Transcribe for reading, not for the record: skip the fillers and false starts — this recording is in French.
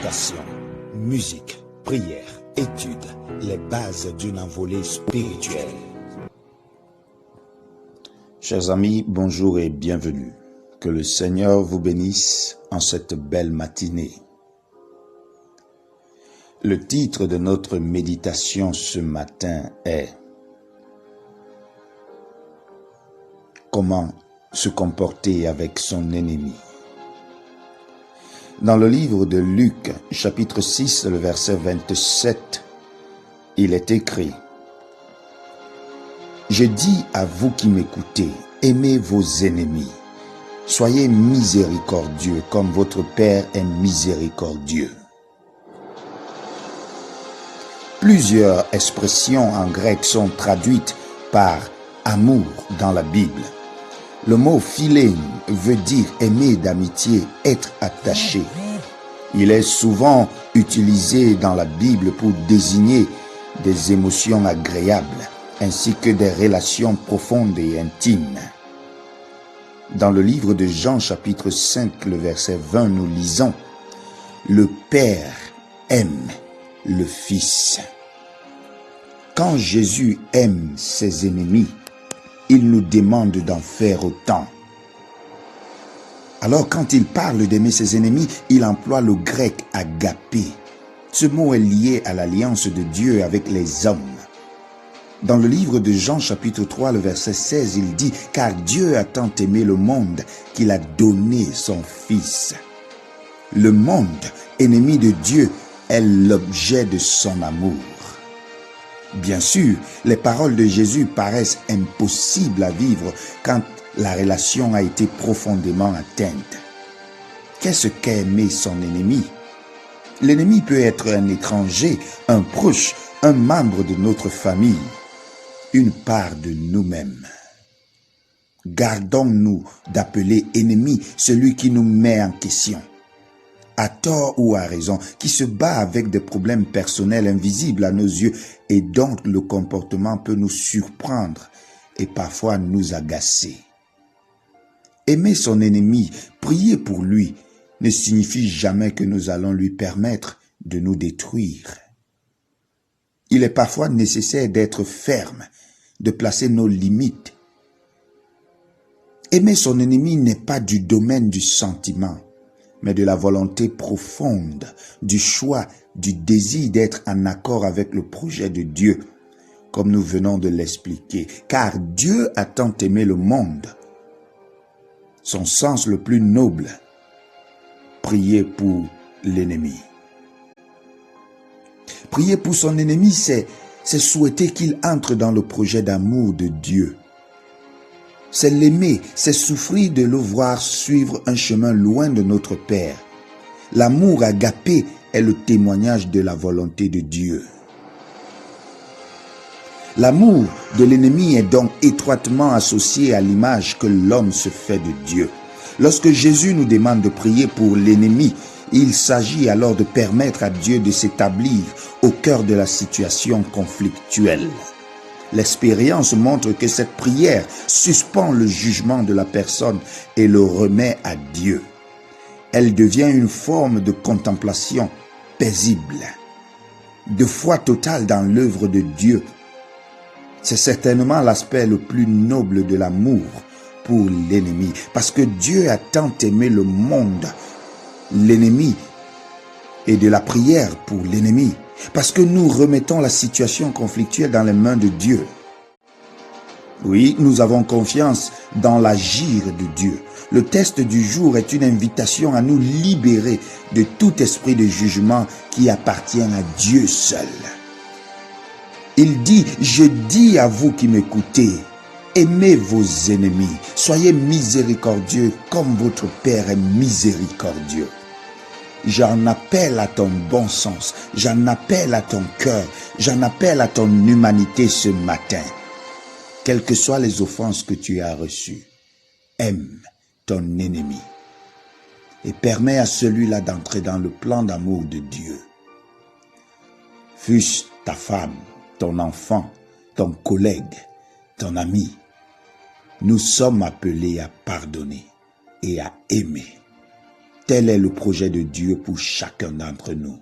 méditation, musique, prière, étude, les bases d'une envolée spirituelle. Chers amis, bonjour et bienvenue. Que le Seigneur vous bénisse en cette belle matinée. Le titre de notre méditation ce matin est « Comment se comporter avec son ennemi ?» Dans le livre de Luc, chapitre 6, le verset 27, il est écrit « Je dis à vous qui m'écoutez, aimez vos ennemis, soyez miséricordieux comme votre Père est miséricordieux. » Plusieurs expressions en grec sont traduites par « amour » dans la Bible. Le mot « philéin » veut dire aimer d'amitié, être attaché. Il est souvent utilisé dans la Bible pour désigner des émotions agréables, ainsi que des relations profondes et intimes. Dans le livre de Jean, chapitre 5, le verset 20, nous lisons « Le Père aime le Fils ». Quand Jésus aime ses ennemis, il nous demande d'en faire autant. Alors quand il parle d'aimer ses ennemis, il emploie le grec agapé. Ce mot est lié à l'alliance de Dieu avec les hommes. Dans le livre de Jean chapitre 3, le verset 16, il dit « Car Dieu a tant aimé le monde qu'il a donné son Fils. » Le monde, ennemi de Dieu, est l'objet de son amour. Bien sûr, les paroles de Jésus paraissent impossibles à vivre quand la relation a été profondément atteinte. Qu'est-ce qu'aimer son ennemi? L'ennemi peut être un étranger, un proche, un membre de notre famille, une part de nous-mêmes. Gardons-nous d'appeler ennemi celui qui nous met en question, à tort ou à raison, qui se bat avec des problèmes personnels invisibles à nos yeux et dont le comportement peut nous surprendre et parfois nous agacer. Aimer son ennemi, prier pour lui, ne signifie jamais que nous allons lui permettre de nous détruire. Il est parfois nécessaire d'être ferme, de placer nos limites. Aimer son ennemi n'est pas du domaine du sentiment, mais de la volonté profonde, du choix, du désir d'être en accord avec le projet de Dieu, comme nous venons de l'expliquer. Car Dieu a tant aimé le monde. Son sens le plus noble, prier pour l'ennemi. Prier pour son ennemi, c'est souhaiter qu'il entre dans le projet d'amour de Dieu. C'est l'aimer, c'est souffrir de le voir suivre un chemin loin de notre Père. L'amour agapé est le témoignage de la volonté de Dieu. L'amour de l'ennemi est donc étroitement associé à l'image que l'homme se fait de Dieu. Lorsque Jésus nous demande de prier pour l'ennemi, il s'agit alors de permettre à Dieu de s'établir au cœur de la situation conflictuelle. L'expérience montre que cette prière suspend le jugement de la personne et le remet à Dieu. Elle devient une forme de contemplation paisible, de foi totale dans l'œuvre de Dieu. C'est certainement l'aspect le plus noble de l'amour pour l'ennemi, parce que Dieu a tant aimé le monde, l'ennemi, et de la prière pour l'ennemi. Parce que nous remettons la situation conflictuelle dans les mains de Dieu. Oui, nous avons confiance dans l'agir de Dieu. Le texte du jour est une invitation à nous libérer de tout esprit de jugement qui appartient à Dieu seul. Il dit « Je dis à vous qui m'écoutez, aimez vos ennemis, soyez miséricordieux comme votre Père est miséricordieux. » J'en appelle à ton bon sens, j'en appelle à ton cœur, j'en appelle à ton humanité ce matin. Quelles que soient les offenses que tu as reçues, aime ton ennemi et permets à celui-là d'entrer dans le plan d'amour de Dieu. Fût-ce ta femme, ton enfant, ton collègue, ton ami, nous sommes appelés à pardonner et à aimer. Tel est le projet de Dieu pour chacun d'entre nous.